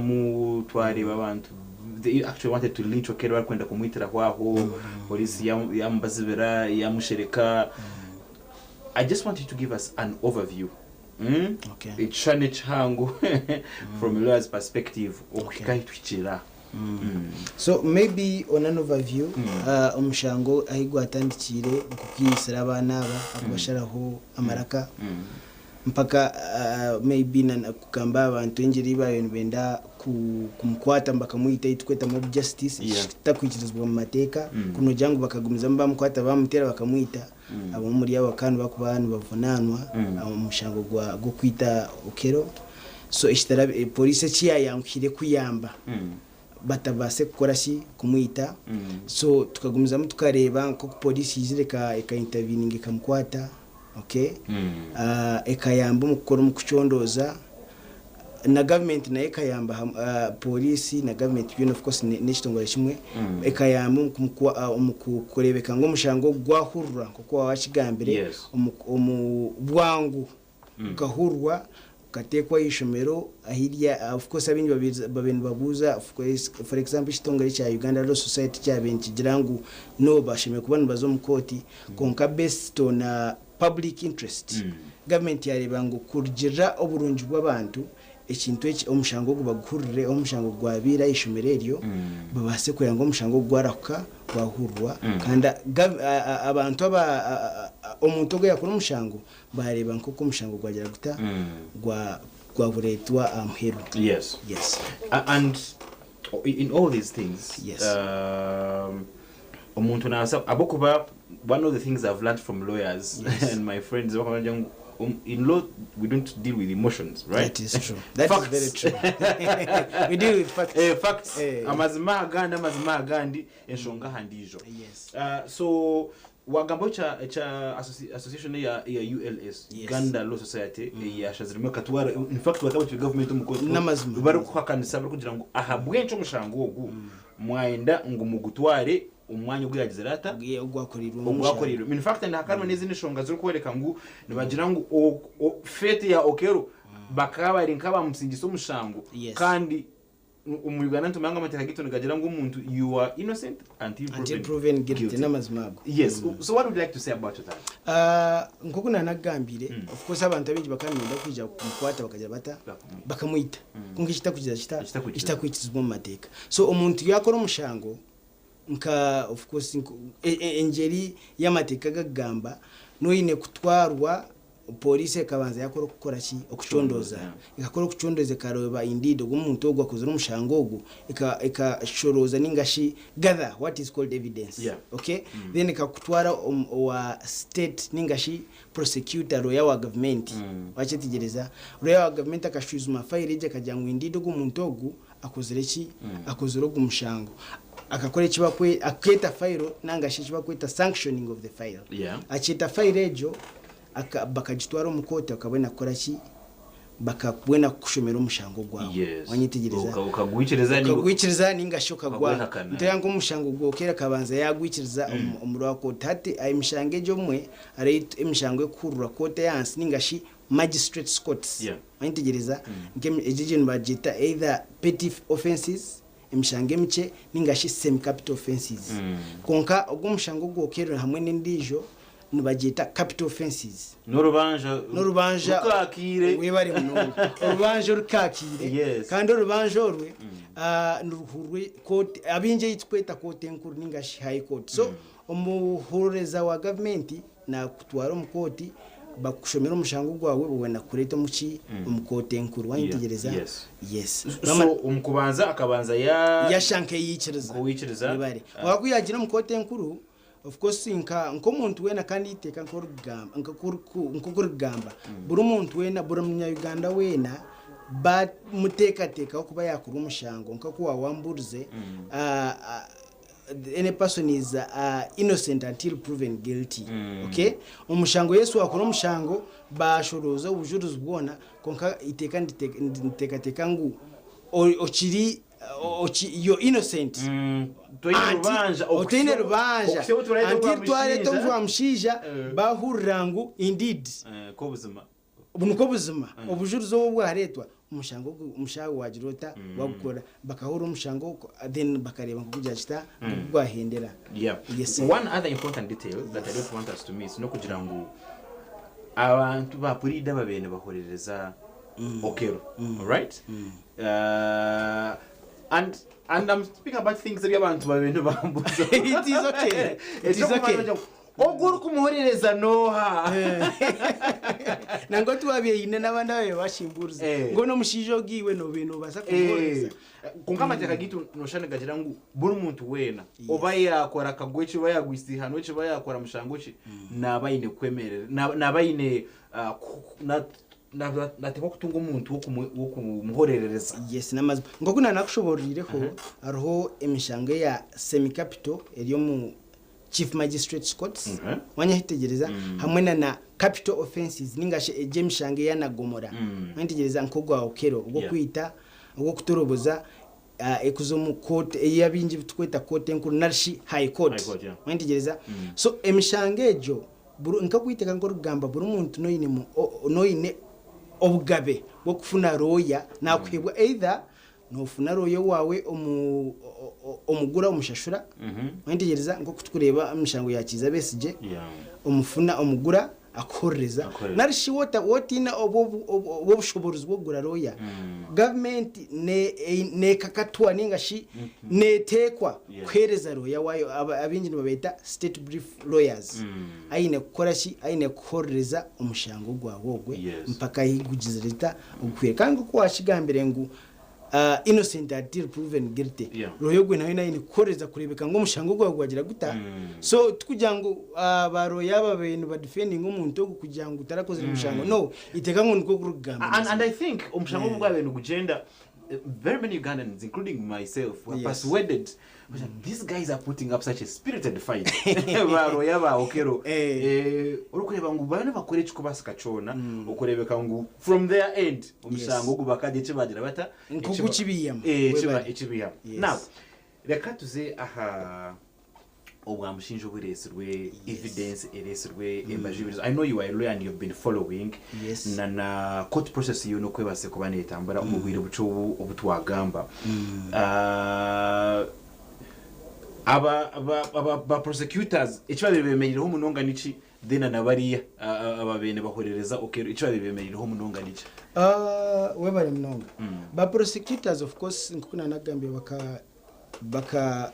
mu twareba abantu they actually wanted to lynch Okello kwenda kumwitira kwaho polisi yambazibera yamushereka. I just want you to give us an overview. Okay. Ichane chango from a lawyer's perspective okikayitwikira. So maybe on an overview omushango ahigwa atandikire kukisira abana aba akubasharaho amaraka mpaka maybe na kukamba abantu ingeri bayo benda kumkwata bakamwita itweta mob justice takwikirizwa mu mateka kuno jangu bakagumiza mbamukwata bamutera bakamwita abo muri abo kandi bakubana bavunanwa omushango gwo kwita Okello. So ishtara police chiya yankire kuyamba batabase gukora shi kumwita. So tukagumiza tukareba nko police yizireka intervening ikamkwata. Okay. Ekayamba mu gukora mu kuchondoza na government na ekayamba police na government you know of course n'ekitongole kimwe ekayamba mu kurebeka ngo mushango gwahurura kuko wachigambire omu bwangu gahurwa katekwa ishomero ahirya of course abinyi babeni babuza of course for example kitongole cha Uganda Law Society cha benchi jirangu no bashime kubana bazo mu koti konka based on public interest. Government yareba ngo kurgira oburungi bw'abantu ekintu eki omushango gubaguhurire omushango gwabira ishomereryo babase kuyango omushango gwarakuka gwahurwa kanda abantu omuntu ogo yakora omushango bareba nko omushango gwagira guta gwaburetwa amheru. Yes. And in all these things omuntu nasa abokuba one of the things I've learned from lawyers and my friends in law we don't deal with emotions, right? That is true. That is very true. We deal with facts. Facts. Amazima gandi enshonga handijo. Yes. So wagambo cha association ya ULS Uganda Law Society ya shazirimo katwara in fact wakaba tu government umukozi bari kuhakanisa bari kugira ngo ahabwencho mushango ogu mwaenda ngo mugutware umwanya ugiragizerata ugwakoriro in fact and hakanwa nezine shonga zo kwereka ngo nibagira ngo fete ya Okello bakaba rinka bamusingiso mushango kandi umugana ntumanga amateka gito nigagira ngo umuntu you are innocent until proven guilty n'amazimago. Yes. So what would you like to say about that? Nkoko nanagambire of course abantu abiji bakamenda kwija kumkwata bakagira bata bakamwita kungi kitakwikizwa mu mateka. So umuntu yakora umushango nka of course engeri y'amateka gagamba no yine kutwarwa police kabanza yakora gukora ki okuchondoza ikakora okuchondoza karoba indeed umuntu ogwa kuzura umushango ogu ikashoroza ningashi gather what is called evidence. Okay. Then ikakutwara wa state ningashi prosecutor roya wa government wachetigereza roya wa government akashuzuma file ije kajyangu indeed umuntu ogu akozere ki akozero gumushango akakore kibakwe aketa file nangashi kibakweta sanctioning of the file. Achita file ejo bakagitwara mu kote akabona akora ki bakabona kushomera umushango gwawo wanyitegereza ukagwikiriza ningashoka gwa ntayango umushango gwo kera kabanza yagwikiriza umuro wa kote hati ayimishange jo mwe ari imishango ekurura kote yansi ningashi magistrate courts wanyitegereza ngeme ejijini bagita either petty offenses imishange miche ningashi semi capital offenses konka ubwo umushango gwo kera hamwe n'indijo nubagita capital offenses n'urubanja rukakire webare muno urubanja rukakire kandi urubanja orwe nuruhurwe court abinje yitweta court enkuru ningashi high court. So umuhureza wa government na kutwara mu court bakushomera umushango gwawe ubona kureta muki umukote enkuru wanyitegereza. Yes. So umukubanza akabanza ya shanke yikiriza webare wakuyagira mu court enkuru of course nko umuntu wena kandi iteka nkokurugamba buri umuntu wena buri munyayuganda wena but muteka okuba yakuru umushango nko wamburuze any person is innocent until proven guilty. Okay. Umushango Yesu wakora umushango bashoroza ubujuruzi bwona konka iteka nditeka ngu okiri you're innocent. Otine rubanja until twale tumva mshija bahurangu indeed kobuzima bunuko buzima obujuruzo bwaretwa umushango wagirota wagukora bakahura umushango then bakareba nk'ukujya kita gwahendera. Yes. One other important detail that I don't want us to miss no kugira ngo abantu bapurida babene bahorereza Okello, all right? And I'm speaking about things that abantu babene bambuza. It is okay. It is okay. Oguru kumuhorereza noha. Nango tuwabiye ine nabanda bawe bashimburuza. Ngo no mushijo giwe no bintu basa kumuhorereza. Kungama cyakagitu noshane gagira ngo buri muntu wena obaya akora kagwechi baya gwistihano cyo baya akora mushango ki nabayine kwemerera nabayine nateko kutunga umuntu wo kumuhorereza. Yes namazima ngo kuna nakushoborireho ariho emishango ya semi capital eriyo mu Chief Magistrates Courts wanyahitegereza hamwe na capital offenses ningashe ejemishange yanagomora wanyitegereza nkogwa Okello ubwo kwita ubwo kutoroboza ekuzo mu court eyabinji tukweta court enkuru narshi high court wanyitegereza so emishange ejo nkakwiteka ngo rugamba buri muntu noyine obugabe bwo kufuna roya nakwebwa either nofuna royo wawe omugura umushashura wandyegereza ngo kutukureba amushango yakiza besije omufuna omugura akoreza narishi wotina obushoboruzi bwo gura roya government ne kakatwa ningashi netekwa kwereza roya wayo abinji babeta state brief lawyers aine kukorashi aine koreza omushango gwawogwe mpaka yigugize leta ukwire kandi ko washigambire ngo innocent until proven guilty royogwe nayo nayo nikoreza kurebeka ngo mushango gwagwagira guta so tukujya ngo baroya babintu ba defending umuntu kugira ngo utarakoze mushango no iteka ngo niko kurugamba and I think umushango gwabintu kugenda very many Ugandans including myself were persuaded these guys are putting up such a spirited fight baroya ba Okello urukureba ngo bana bakore cyo basakacona ukurebeka ngo from their end umushango gubakaje kibagira bata nkugukibiyama ekibiyama now reka tuze aha obwamushinjo buresirwe evidence eresirwe embajibirizo. I know you are a lawyer and you've been following na court process you no kwebase kubana etambara umubwire buco obutwagamba aba prosecutors icyo bemereraho umunonga niki then anabariya ababene bahorereza Okello icyo bemereraho umunonga niki webare mnonga ba prosecutors of course nkukuna nagambe baka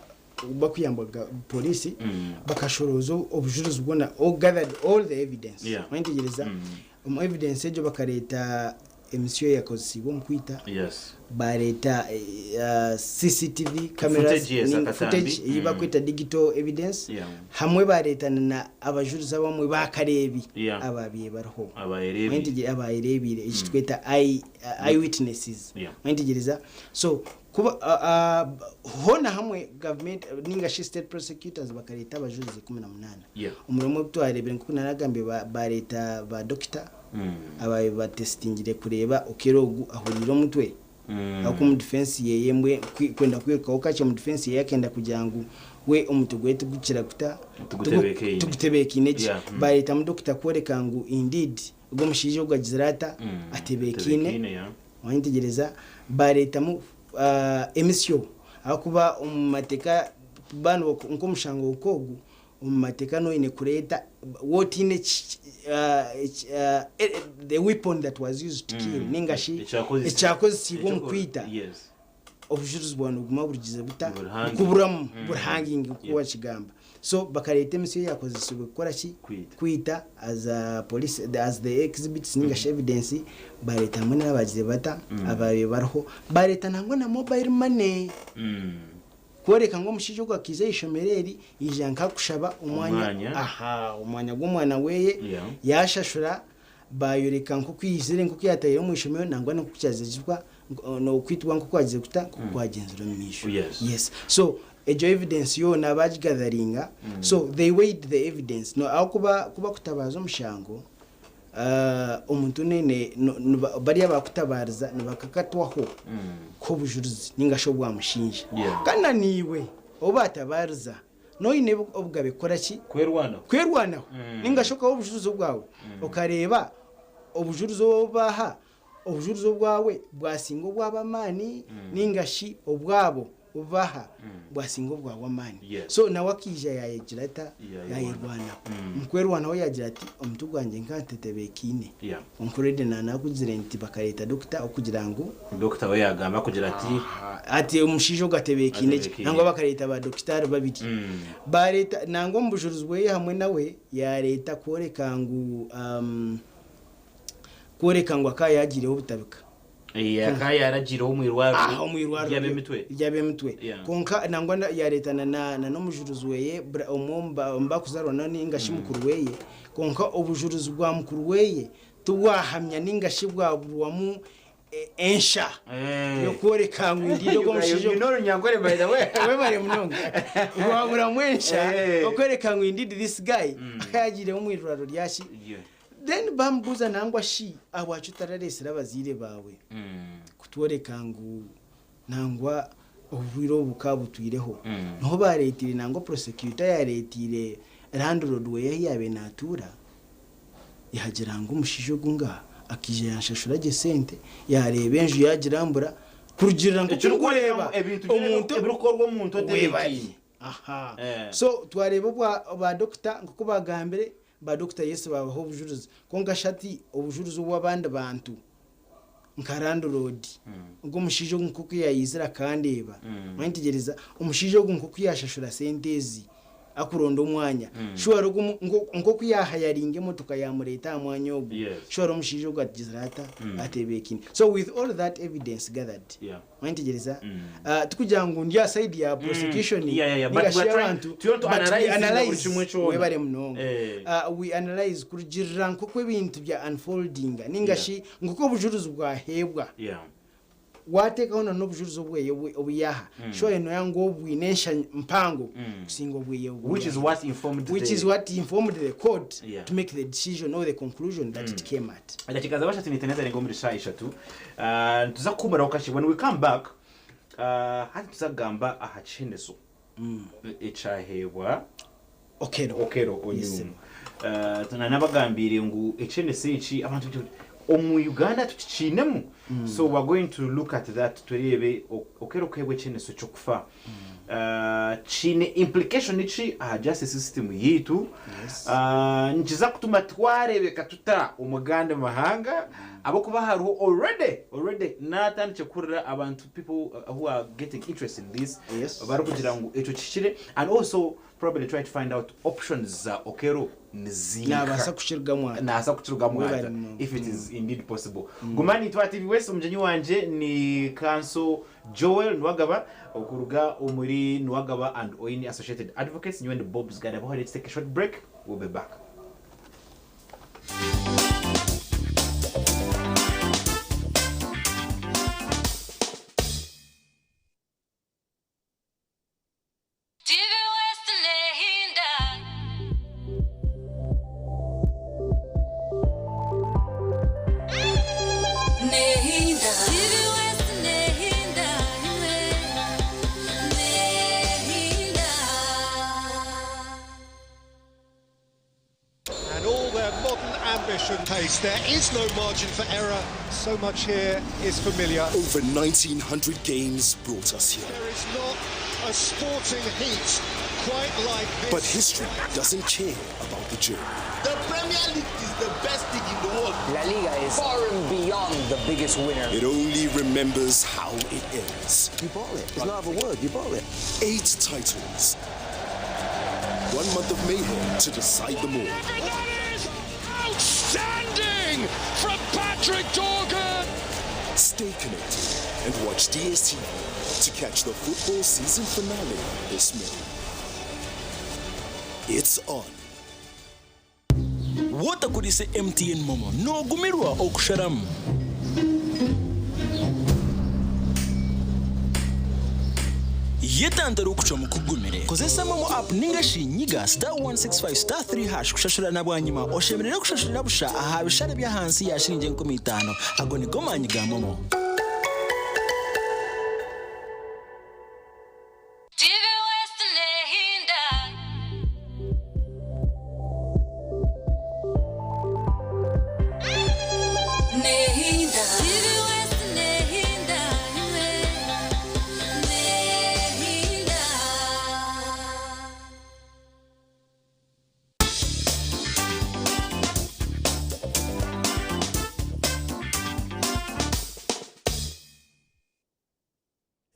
bakuyambaga police bakashorozo obujuruzi bwona all gathered all the evidence wantegereza evidence ejo bakareta emission yakoze bo mkwita bareta CCTV cameras footage yiba kwita digital evidence hamwe bareta na abajuruzi bamwe bakarebi ababiye barho abayirebire ikitweta eyewitnesses wantegereza so kuba hona hamwe government ninga state prosecutors bakareta abajuruzi 18 umuromo butwarebere nkukuna nagambe bareta ba doctor abaye batestingire kureba Okello ahurira mutwe ako mu defense yeyembwe kwenda kwirika okache mu defense yakenda kugira ngo we umutugwete gukira kuta tugutebeke ineje bareta mu doctor koreka ngo indeed ubwo mushije ugagizirata atebekine wantegereza bareta mu emission akuba umateka bano nko mushango ukogu umateka no ine kureta what in the weapon that was used to kill ningashi ichakoze sibo mkwita obujuruzi bwano guma burugize buta kuburamu burhanging kuwa kigamba so bakareta emission yakoze sibo gukora ki kwita as a police as the exhibits ningashi evidence bareta mwe nabagize bata abaye barho bareta nango na mobile money koreka ngo mushije kwa kize ishomereri ijanka kushaba umwanya gw'umwana weye yashashura bayoreka nko kwizire nko kwiyatayira mu ishomero nangwa no kucyazizwa no kwitwa nko kwagize kuta kwagenzura misho so ejo evidence yo nabagigatheringa so they weighed the evidence no akuba kutabaza umushango umuntu nene bari abakutabariza nibakakatwaho ko bujuruzi ningasho bwamushinja kana niwe obatabariza no ine obugabe koraki kwerwana ningasho ko bujuruzi bwawe ukareba obujuruzo baha obujuruzo bwawe bwasingo bw'abamani ningashi obwabo ubaha bwasingo bw'abamani so nawe akija yayegira ata yayirwana mukwerwa nawe yagira ati omuntu gwanjye nkantetebekine onkurede nakugire nti bakareta dokita okugira ngo dokita we yagamba kugira ati omushijo gatebekine nangwa bakareta ba dokitari babiri bareta nangwa mbujuruzwe hamwe nawe yareta koreka ngo akayagireho butabika kaya yaragireho umwirwaro yabemitwe konka nangwa yaretana na nomujuruzwe omba kuzarwana ningashi mukuru weye konka obujuruzi bwa mukuru weye tubwahamya ningashi bwabuwamu ensha yo koreka ngo indido go mushijo noro nyangore by the way we bare munonga wabura mwensha okoreka ngo indido this guy akayagireho umwirwaro ryashi then bambuza nangwa shi awacu tararesera bazire bawe kutworeka ngo nangwa obwiro bukabutwireho no baretire nangwa prosecutor yaretire landlord we yabe natura yagira ngo umushijo gunga akije yanshashura gesente yarebe enju yagirambura kurugirira ngo kureba umuntu ebirukorwa umuntu odebeki so twareba ba doctor ngo kubagambere ba doctor Yesu babaho obujuruzi konga shati obujuruzi bw'abandi bantu nkarando road ngo mushijo nkuko yayizira kandeba mwantegereza umushijo nkuko yashashura sentezi akuronda umwanya shwaro ngo kuyahayaringe motoka ya mureta amwanya obu shwaro mushijo gatizirata atebekini so with all that evidence gathered mwantegereza tukugira ngo ndya side ya prosecution but we're trying to analyze we bare mnongo we analyze kurujirira nkuko ibintu bya unfolding ningashi nguko bujuruzi bwahebwa wateka ono n'obujuruzi obweye obuyaha shoye no yango obwinesha mpango kusingo bweye which is what informed the court to make the decision or the conclusion that it came at ndakikaza basha tiniteneza ngo muri shaisha tu tuza kumara okashi when we come back hati tuzagamba Agacencwire echahebwa Okello Onyum tunanabagambire ngo Agacencwire abantu omu Uganda tukinemu so we're going to look at that turebe Okello Agacencwire chokufa chine implication ichi justice system yitu njiza kutuma twarebeka tuta umuganda mahanga abo kuba haruho already natandike kurira abantu people who are getting interest in this bari kugira ngo echo kikire and also probably try to find out options za Okello nizika nabasa kushirgamwa if it is indeed possible gumani twa TV West umjenyi wanje ni Counsel Joel Nwagaba okuruga umuri Nwagaba and Oini Associated Advocates and Bob's Gada. Let's take a short break, we'll be back. Pace. There is no margin for error. So much here is familiar. Over 1900 games brought us here. There is not a sporting heat quite like this. But history doesn't care about the journey. The Premier League is the best league in the world. La Liga is far and beyond the biggest winner. It only remembers how it ends. You bought it. There's no other word. You bought it. 8 titles. 1 month of mayhem to decide them all. Outstanding from Patrick Dorgan. Stay connected and watch DSTV to catch the football season finale this May. It's on. Wota kudise MTN Momo no gumirwa okusharamu. Yetandara okuca mu kugumire kozesa Momo app ningashi nyiga *165*3# kushashura na bwanyuma oshemerera kushashurira busha aha bishare bya hansi ya shirinje 15 ago ni gomanyi ga Momo.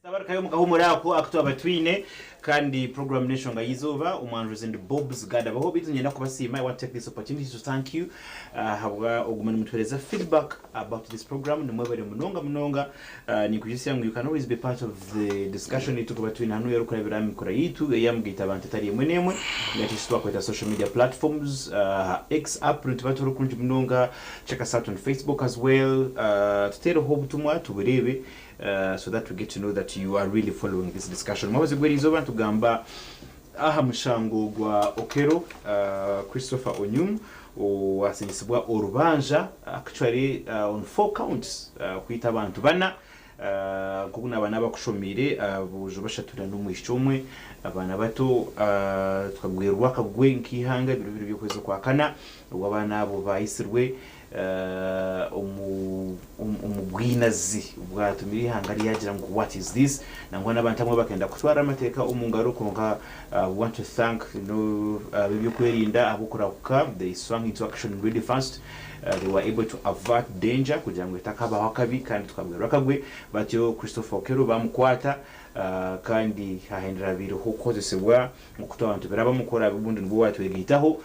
Tabarakayo mugahumura ako akutwa batwine kandi program nation ngayizoba umwanjuzi and Bob's Gada baho bitunye nakubasima. I want to take this opportunity to thank you habwa ogumana mutwereza feedback about this program nimwebere munonga ni kujisia ngo you can always be part of the discussion ituko batwine hanu yero kurabira mikora yitu yamugita abantu tari mwenemwe ngati shitwa kweta social media platforms X app ntibatu rukunje munonga. Check us out on Facebook as well tutero hobu tumwa tuberebe so that we get to know that you are really following this discussion. Mabazi gweri zoba tugamba aha mushango gwa Okello Christopher Onyum wasinyisibwa orubanja actually on 4 counts kwita abantu bana kuguna abana bakushomire bujo bashatura n'umwishomwe abana bato twagwerwa kagwe nkihanga biro byo kwezo kwa kana wabana abo bayisirwe umugwinazi ubwatumiri hangari yagira ngo what is this nangwa nabantu amwe bakenda kutwara amateka umungaro konka want to thank bibyo kwerinda abukurakuka they swung into action really fast. They were able to avert danger kugira ngo itakaba wakabi kandi tukabwira kagwe batyo Christopher Okello bamukwata kandi hahendera biro hokozesebwa mukuto abantu berabamukora bibundi ngo watwegitaho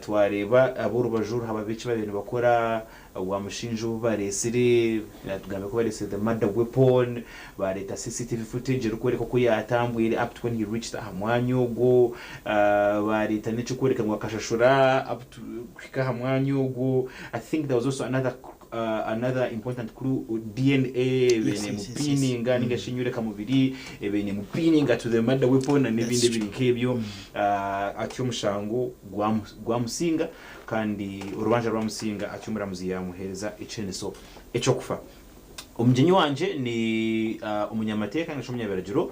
twareba aburubajuru hababici babintu bakora wamushinju baresire tugambe ko barese the murder weapon bareta CCTV footage rukoreka ko yatambwire up to when he reached hamwanyogo bareta nico kwereka ngo akashashura up to kwika hamwanyogo. I think there was also another important clue DNA bene mupininga ninga shinyure kamubiri bene mupininga to the murder weapon and ibindi birikebyo atyo mushango gwamusinga kandi urubanja rwamusinga acyumura muziya muhereza Ekiheneso eco kufa. Umjenyi wanje ni umunyamateka ngashomyaberagiro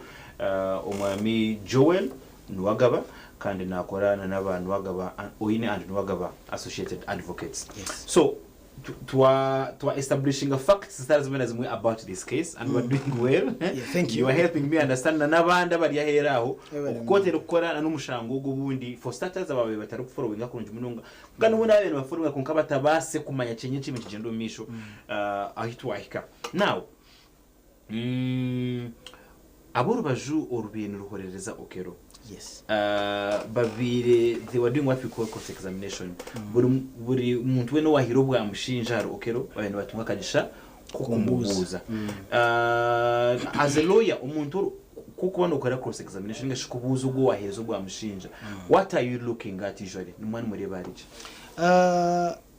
umwami Joel Nwagaba kandi nakorana n'abantu bagaba Oine and Nwagaba Associated Advocates. So to establishing a facts that is when about this case and we're doing well. Thank you. You are helping me understand n'abandi bari yaheraho ukotera ukora n'umushango gubundi for starters ababe batari kufollowinga kunje munonga ngano ubona abantu bafollowinga kunka batabase kumanya cyenye cyime kigendo misho ahitwahika. Now aburu baju orubintu ruhorereza Okello. Yes. Babire they were doing what we call cross examination. Buri muntu we no wahiro bwa mushinja Okello abantu batumwa kagisha kukumubuza. As a lawyer umuntu kuko bano ukora cross examination ngashikubuza ubwo wahezo bwa mushinja. What are you looking at usually? Numwana muri barije.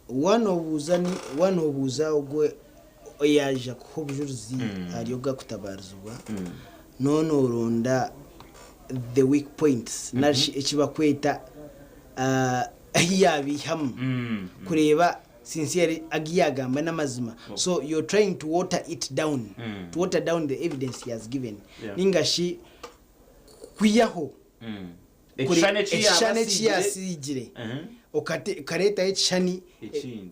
One obuza ogwe oyaja ko bujuruzi ariyoga kutabarizwa none urunda the weak points nashi ekibakweta yabiham kureba sincere agiyagamba n'amazima. So you're trying to water it down to water down the evidence he has given ningashi kuyaho ekishane kiyasijire kareta ekishani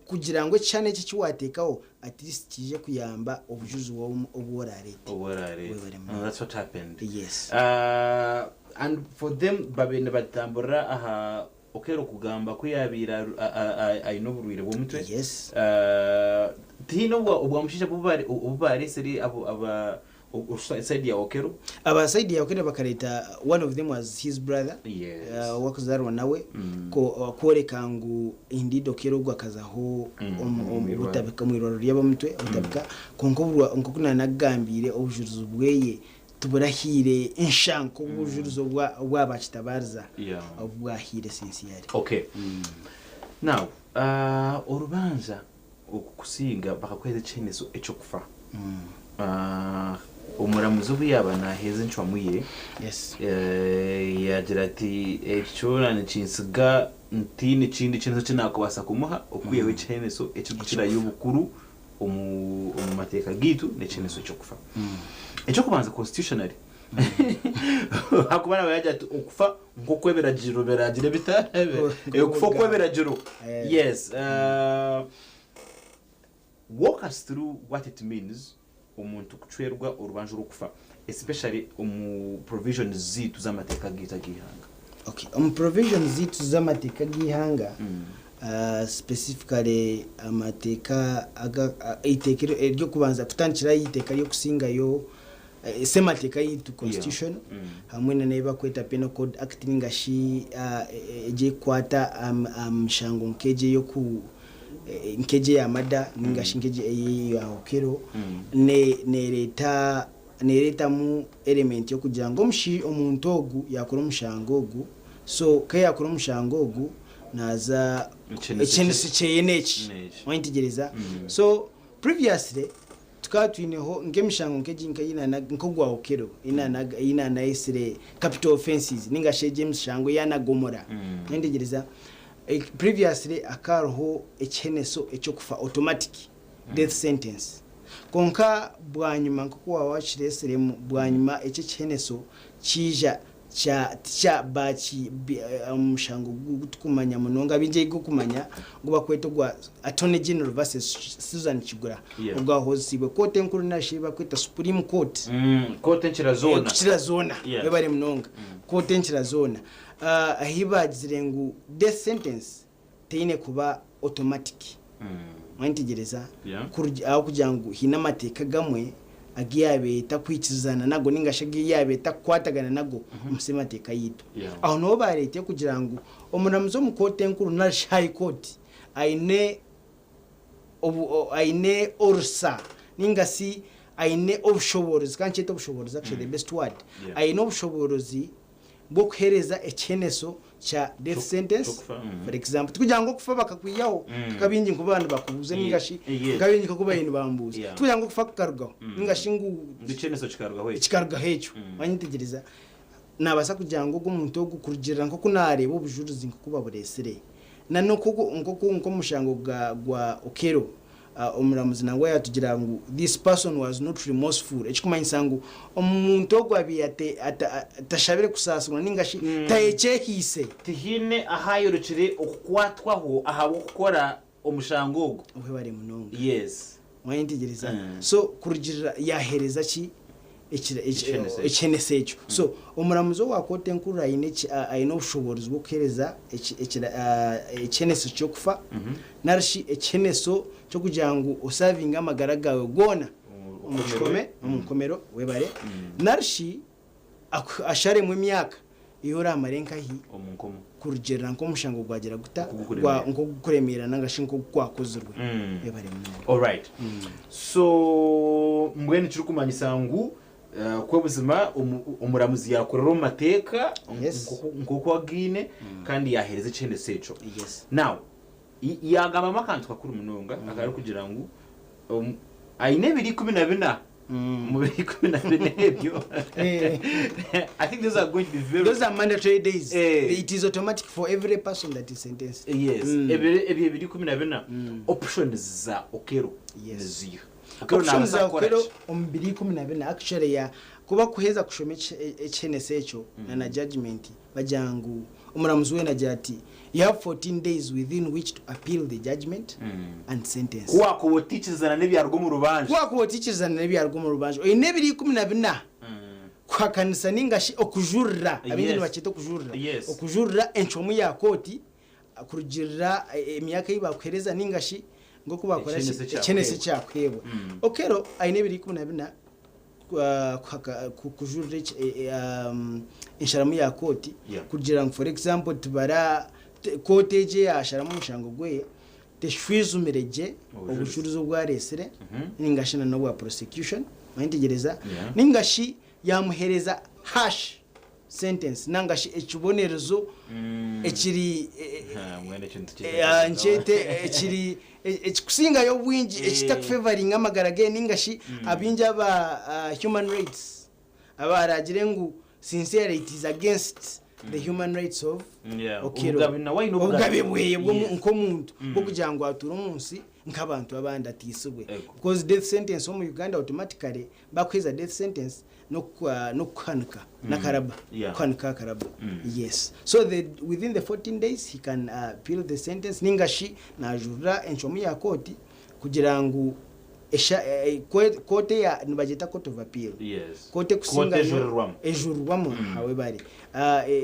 kugira ngo ekishane kikiwatekaho at least kije kuyamba obujuzi obuworarete. That's what happened. Yes. And for them babene batambura aha Okello kugamba kuyabira I know burwire bomutwe. Yes. Tino obwamushisha bubari seri aba side ya Okello. Aba side ya Okello bakareta one of them was his brother. Yes. Wakuzarwa nawe ko koreka ngo indeed Okello gwakazaho ubutabika mwiroro ry'abamutwe ubutabika konko nkokuna nagambire obujuruzi bweye tuburahire inshanko obujuruzi bwabakitabarza obwahire sincere. Okay. Now urubanza okukusinga bakakweza Ekiheneso eco kufa. Umuramuzo biyabana heze ncwamuye. Yes. Yagira ati ecyo n'kinsiga ntini kindi kintu kinakubasa kumuha okuyewe Ekiheneso ekigukira y'ubukuru mateka gitu n'Ekiheneso cyo kufa. Eco kubanza constitutionally hakubana bayaje ati okufa ngo kweberagiro beragire bitabe okufa kweberagiro. Yes. Walk us through what it means umuntu kucwerwa urubanjo rukufa, especially provisions zitu z'amateka gita gihanga. Okay, provisions zitu z'amateka gihanga specifically amateka itekero ryo kubanza kutankira yiteka yo kusinga yo semateka yitu constitution hamwe na neba kweta penal code act ningashi ekikwata mshango nkeje yoku nkeje ya mada ningashi nkeje ya Okello nereta mu element yo kugira ngo omuntu ogu yakora omushango ogu so kaya yakora omushango ogu naza ekiheneso kyeyeneki wantegereza so previously tukatwineho ngemishango nkejinka nkogwa Okello ina na isire capital offenses ningashe James shango yanagomora wantegereza previously akaroho ekiheneso ekyokufa automatic death sentence konka bwanyuma nkokwa wachireseremu bwanyuma ekiheneso kija cha bachi mushango gutukumanya munonga binje gukumanya guba kwetogwa Attorney General versus Susan Kigura ubwa hozibwe kote nkuru nashiba kweta Supreme Court kote nchirazona bebare munonga kote nchirazona ahibazirengu death sentence teine kuba automatic mwantegereza aho kujangu hina mateka gamwe agiyabeta kwikizana nago ningashagi yabeta kwatagana nago musemateka yitu aho no barete kugira ngo omuramuzo mu kote nkuru na high court aine orsa ningasi aine obushobozi kanchete obushobozi actually the best word aine obushobozi bwo kuhereza ekiheneso cha death sentence for example tukugira ngo kufa bakakwiyaho kabingi ku bantu bakubuze ningashi kabingi ko kubayini bambuze tukugira ngo kufa kukarugaho ningashi ngu ikiheneso kikaruga hecho wanyitegereza nabasa kugira ngo umuntu wo gukurugirira nko kunareba ubujuruzi nko kuba buresere nano nko mushango gwa Okello omuramuzi nangwa yatugira ngo this person was not remorseful ekikumanyisa ngo omuntu ogwabiyate atashabire kusasuna ningashi tayechehise tihine ahayorokire okukwatwaho ahabo gukora omushango ogwo ohe bari munonga yes mwayintegereza so kurugirira yahereza ki ekiheneso ekyo so omuramuzi wa kote nkuru ayine obushobozi bwo kuhereza ekiheneso kyokufa narishi ekiheneso cyo kugira ngo osavinga amagara gawe gona omukomero webare narishi ashare mu myaka iyo amarenka hi omunkomo kurugirira nko mushango gwagera guta nko gukuremera nangashi nko kwakozurwe webare all right so mbweni kiri kumanyisa ngo kwa buzima umuramuzi yakorera mateka nkoko agine kandi yahereza ekiheneso ekyo now yagamba makantu kakuru munonga akari kugira ngo aine 2014 mu 2014 ebyo I think those are going to be those are mandatory days it is automatic for every person that is sentenced yes ebyo 2014 options za Okello ziyo options za Okello 2014 actually ya kuba kuheza kushoma ekiheneso ekyo na judgment bajangu omuramuzi wena jati you have 14 days within which to appeal the judgment and sentence wako wotichizana nebyargo mu rubanje oyine 2014 kwa kanisa ningashi okujurira abindi bakito okujurira enchomu ya koti kurugirira emyaka yibakuhereza ningashi ngo kubakora ekiheneso cyakwebo Okello ayine 2014 kujurira insharamu ya koti kugira ngo for example tubara kote je yasharamu mushango gwe teshwizumireje obushuruzo bwa resere ningashi na bwa prosecution mayintegereza ningashi yamuhereza hash sentence nangashi ekibonerezo ekiri nchete ekiri ekikusinga yo bwingi ekitakufavoring amagarage ningashi abinja ba human rights abaragire ngu sincerely it is against the human rights of Okello ogabe bweye nkomuntu kugira ngo atura umunsi nkabantu abandi atisubwe because death sentence mu Uganda automatically bakweza death sentence no kuhanuka na karaba kuhanuka karaba yes so within the 14 days he can appeal the sentence ningashi na jura enchomu ya koti kugira ngo kote ya nibageta court of appeal kote kusinga ejurwamo hawe bari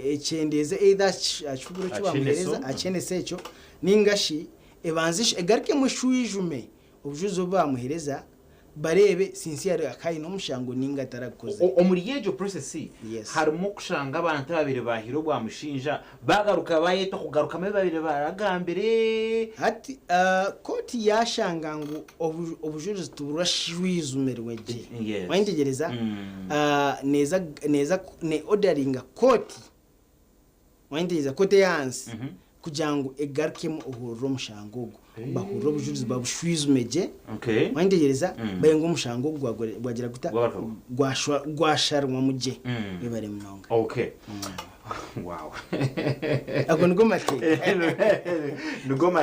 echendeze either achuburo cy'abamuhereza acheneso ekyo ningashi ebanzisha egarike mushuijume obujuzo bamuhereza barebe sincere akayi n'umushango ninga tarakoze omuri yejo process harimo kushanga abantu babiri bahiro bwa mushinja bagaruka bayeta kugaruka me babiri baragambire ati koti yashanga ngo obujuruzi tuburashwizumerweje wantegereza neza ne orderinga koti wantegereza kote yansi kugira ngo egarukemo uhuriro mushango bahuriro obujuruzi babushwizumeje wantegereza bayengo mushango gwagira guta gwasharwa muje bibare munonga wow ako nugo mateka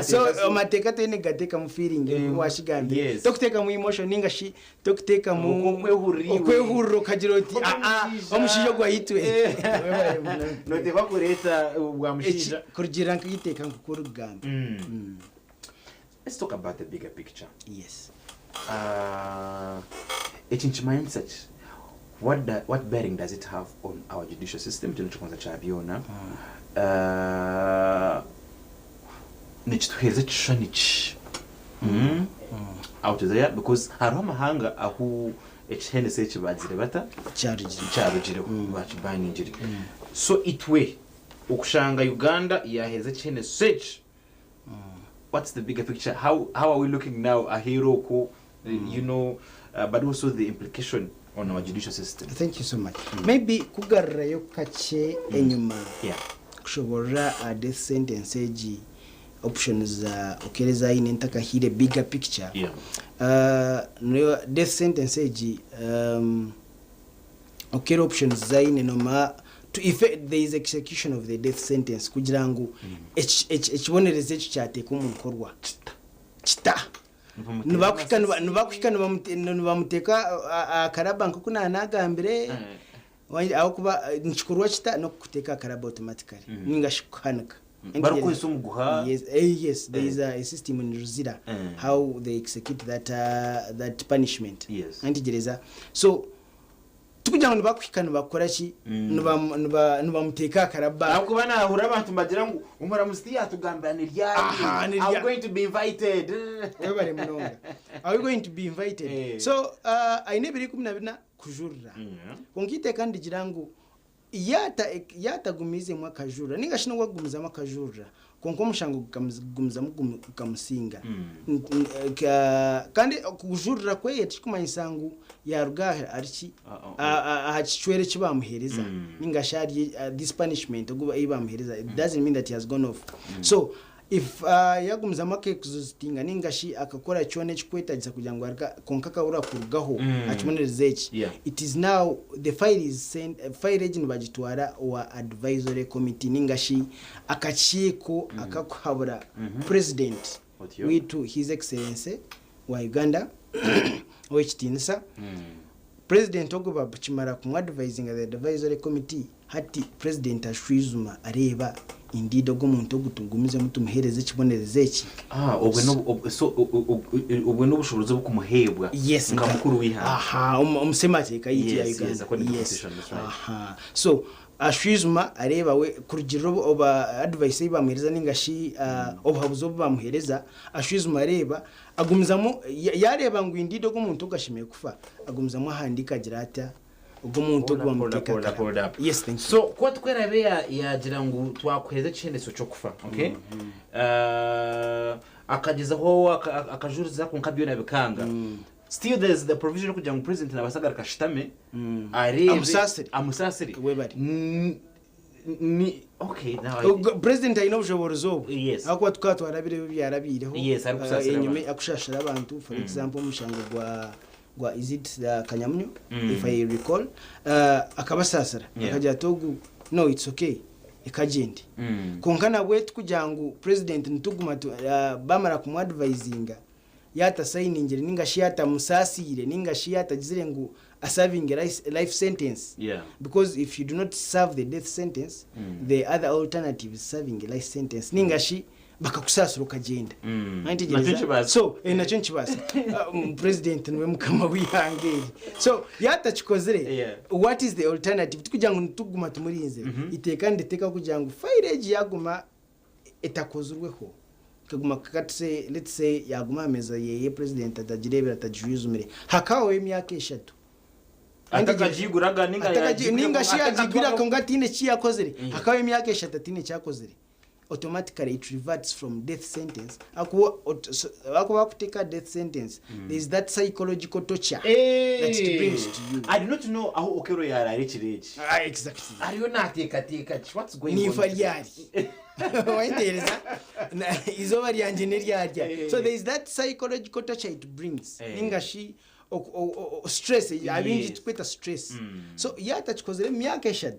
so mateka tene gateka mu feeling washigambe tokuteka mu emotion ninga shi tokuteka mu okwehuriro kagiroti omushijo gwahitwe note bakureta bwa mushinja kugira nkiteka nkukurugambe. Let's talk about the bigger picture. Yes. Echinchi mindset, what bearing does it have on our judicial system? Tunachokonza chabiona. Nichituheze chishanichi. Out there because haroma hanga ahu Ekiheneso ekibazire bata charugire bachibani njiri. So itwe ukushanga Uganda yaheze Ekiheneso. What's the bigger picture? How are we looking now a hero you know, but also the implication on our judicial system? Thank you so much. Maybe kugarrayo kache enyuma kushobora death sentence eji options za okeleza ine ntaka hile bigger picture. No death sentence eji okere options za ine noma to effect there is execution of the death sentence kugira ngo ekibonereze ekyo kyateka omunkorwa kita nibamuteka akaraba nko kunanagambire aho kuba nkikorwa kita no kuteka akaraba automatically ninga shikuhanika barukwese umuguha. Yes, there is a system in Ruzira how they execute that punishment antigereza. So tukujya ngo nibakwikana bakora ki nibamuteka akaraba ahubwo banahura abantu bagira ngo umara musti yatugambana ryari I'm going to be invited ebare munonga are you going to be invited so ainebiri 12 kujurira kongite kandi girango yatagumize mwaka jura ningashino gwagumuza mwaka jura konko mushango gumiza mukamusinga kandi kujurira kwe yetikumanyisanga yaruga ariki ahachwere kibamuhereza ningashari this punishment oguba ibamuhereza it doesn't mean that he has gone off. So if yagumuza make kuzutinga ningashi akakora cyone kikwetagisa kugira ngo konkaka ura kurugaho akibonereze iki it is now the file is sent file agent bagitwara wa advisory committee ningashi akachiko akakuhabura president witu his excellency wa Uganda Ekiheneso president ogoba bachimara kumwadvising the advisory committee hati president ashwizuma areba indido gomuntu gutungumize mutumuhereze kibonereze iki obwe no bushobozi bwo kumuhebwa ngamukuru wiha umusemake kayiti ya Uganda. So ashwizuma areba we kurugiro oba advice ibamuhereza ningashi obuhabuzo bamuhereza ashwizuma areba agumizamo yareba ngo indido gomuntu gashimiye kufa agumizamo handika girata ubwo muntu gwamuteka. Yes, thank you. So kwa twerabe yagira ngo twakweze Ekiheneso cyo kufa okay akagezaho akajuriza ku nkabyona bikanga still there's the provision kugira ngo president nabasaga kashitame arebe amusasiri webari ni okay now president ayino bushobozo akwa tukatwarabire byarabireho enyume akushashira abantu for example mushango gwa is it Kanyamunyo if I recall akabasasara akajya togu no it's okay ikagende konkana wetu kujangu president ntuguma bamara kumwadvisinga yata signing ningashi yata musasire ningashi yata gizire ngo a serving a life sentence because if you do not serve the death sentence the other alternative is serving a life sentence ningashi bakakusasura ukagenda so nacyo nkibasa president niwe mukama wihangeye so yatachikozere what is the alternative kugira ngo ntuguma tumurinze iteka ndeteka kugira ngo file yaguma etakozurweho kaguma kakatse let's say yaguma ameza yeye president atajirebera atajuyuzumire hakawe emyaka 3 atakajiguraga ninga shi ajigira kongatine chi yakozere hakawe emyaka 3 tine cyakozere automatically it reverts from death sentence akuba kuteka death sentence there is that psychological torture that it brings to you. I do not know how Okello yara rechirechi exactly are you not take what's going on ni faliari waindereza izo bari engineer yarya so there is that psychological torture it brings ninga shi stress abinji tukweta stress so yata chikozere myaka 3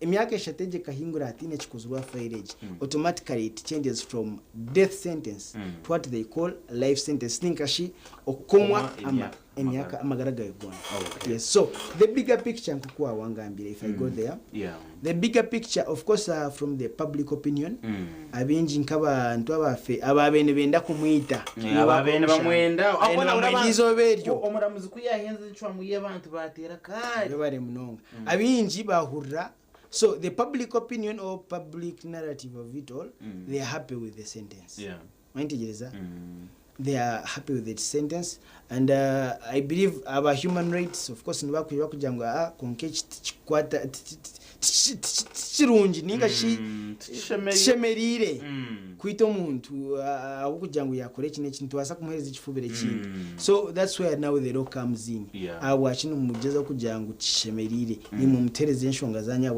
emyaka 3 kahingura atine chikuzwa fairage automatically it changes from death sentence to what they call life sentence ninkashi okomwa emyaka amagaraga yegona. Yes, so the bigger picture nkukwa wangambire if I go there the bigger picture of course from the public opinion abinji nkaba ntwa bafe ababene benda kumwita ababene bamwenda akona urabizo beryo omuramuzi kuyahenze ncwa muye abantu batera kare bare munonga abinji bahurra. So the public opinion or public narrative of it all, they are happy with the sentence. They are happy with the sentence, and I believe our human rights, of course, nibakujanga konkechi ky'okwita chirungi ninga shi shemerire kwita omuntu abukujanga yakore kine kintu asa kumuhereza ikifubire kindi. So that's where now the law comes in. Awachino mugeza kujanga kishemerire ni mu mutereze enshonga zanya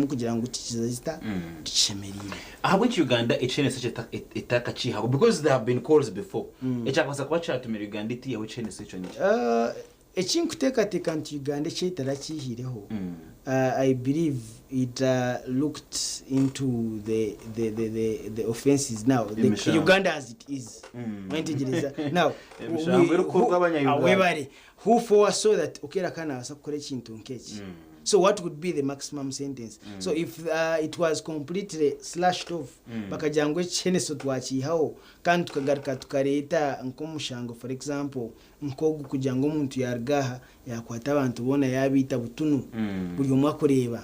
kugira ngo kizazita kishemerire. How in Uganda Ekiheneso etaka chiha because there have been calls before echakwasa kwa chatumira Uganda iti yawe Ekiheneso cyo ni echinkuteka tekanti Uganda chitara chihireho. I believe it looked into the offenses now the Uganda as it is now who foresaw that Okello kana asakore kintu nkechi. So what would be the maximum sentence? So if it was completely slashed off bakajangwe Ekiheneso twachihaho kandi tukagaruka tukareta nkomushango for example nkogu kujango umuntu yargaha yakwata abantu bona yabita butunu buri umwakoreba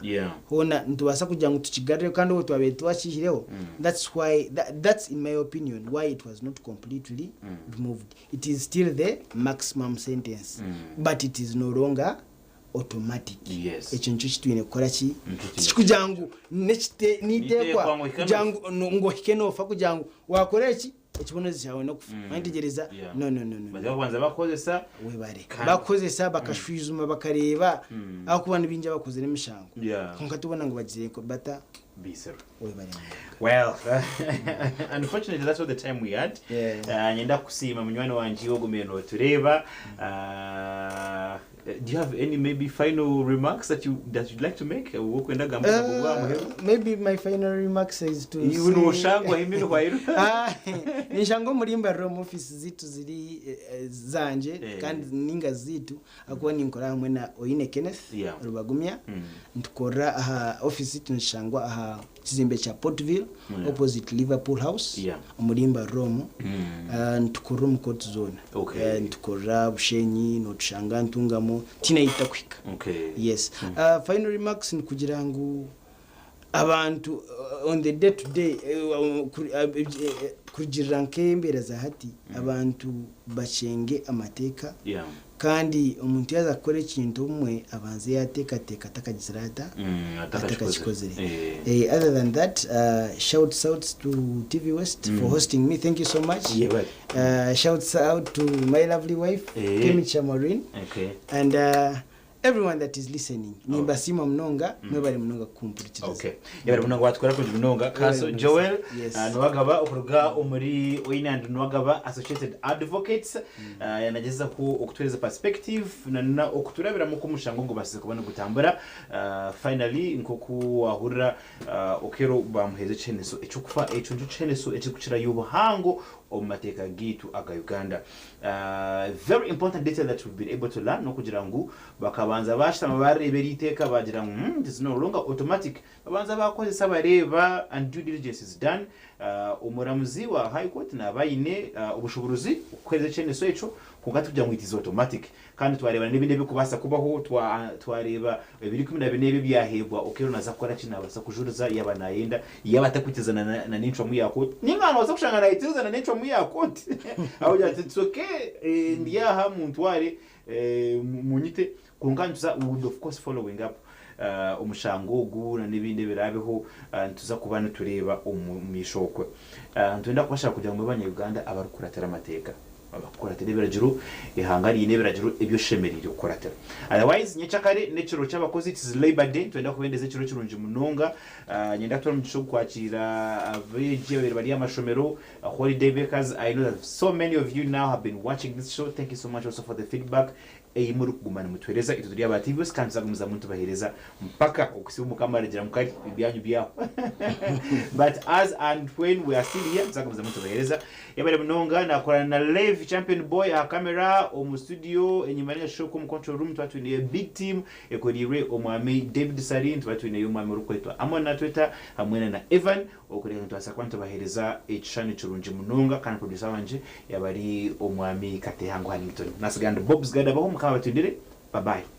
hona ntubasa kujango tukigarire kandi wo twabe twachihireho. That's why that's in my opinion why it was not completely removed. It is still the maximum sentence but it is no longer automatic. Echo ncho kitwine kukora ki kujangu nechite nitekwa kujangu ngo hikeno fa kujangu wakore ki ekibonozi cyawe no kufa mantegereza no bazabanza bakozesa webare bakozesa bakashwizuma bakareba akubana binja bakoze nemishango konka tubona ngo bagire ko bata bisero webare. Well, unfortunately that's all the time we had. Nyenda kusima munywani wanje ogumeno tureba. Do you have any maybe final remarks that you'd like to make? Maybe my final remarks is to nishango mulimba room office zitu ziri zanje kandi ninga zitu akuwa ninkora hamwe na Oyine Kenneth Rubagumya ntukora aha office zitu nishangwa aha kizimbe cha Portville opposite Liverpool House mulimba room ntukora mu court zone ntukora Bushenyi no tushanga ntungamo tinaita kwika. Yes. Final remarks ni kugira ngo abantu on the day to day kugira nkembera za hati abantu bashenge amateka kandi umuntu yaza kore kintu umwe abanze yateka takagizirata atakachikozere. Other than that shouts out to TV West for hosting me. Thank you so much. Shouts out to my lovely wife Kimi Chamarin and everyone that is listening. Nimba sima mnonga mwebale mnonga kumpuritiza. Yabale mnonga watwara ko mnonga kaso Joel nwagaba okuruga omuri Oyinand nwagaba Associated Advocates yanageza ko okutweza perspective na okuturabira mu kumushango ngo basize kubona gutambura finally nkoku wahurira Okello bamuheze Ekiheneso ecukufa ecunju Ekiheneso ekikuchira yubuhango omateka gitu aga Uganda. Very important detail that we've been able to learn no kugira ngo bakabanza bashama barebera iteka bagira it is no longer automatic babanza bakozesa bareba and due diligence is done. Umuramuzi wa High Court na bayine ubushobozi ukweze Ekiheneso eco kuko tugira ngo it is automatic kandi twareba n'ibindi bikubasa kubaho twareba 2014 byahebwa Okello naza gukora kina basa kujuruza yabana yenda yabatakutizana na n'inco mu yako ningana basa kushanga na itizana n'inco mu yako aho yatsoke ndiyaha muntware munyite kungantuza would of course following up umushango gura n'ibindi birabeho tuza kubana tureba umishokwe ntunda kubashaka kugira ngo banye Uganda abarukuratera amateka abakuratera birajuru ihangari n'ibirajuru ibyo shemeriro kuratera otherwise nyecakare neciro cy'abakozi it is labor day twenda kubendeze ciro kirunje munonga nyenda twa mugisho kwakira abeje bari amashomero holiday bakers. I know that so many of you now have been watching this show. Thank you so much also for the feedback. Muri kugumana mutwereza ituduri y'abativius kandi zagumiza muntu bahereza mpaka ukusibu mukamarejera mukari ibyanyu byaho but as and when we are still here zagumiza muntu bahereza yabare munonga nakorana na live champion boy a camera mu studio enyuma ya show ko mu control room twatwiniye big team ekorire omwami David Sarin twatwiniye umwami rukwetwa amona Twitter hamwe na Evan okorera ntwasa kwanto bahereza echani churunje munonga kandi producer wanje yabari omwami Katehango Hannington nasiganda Bob's Gada baho mukaba batindire. Bye bye.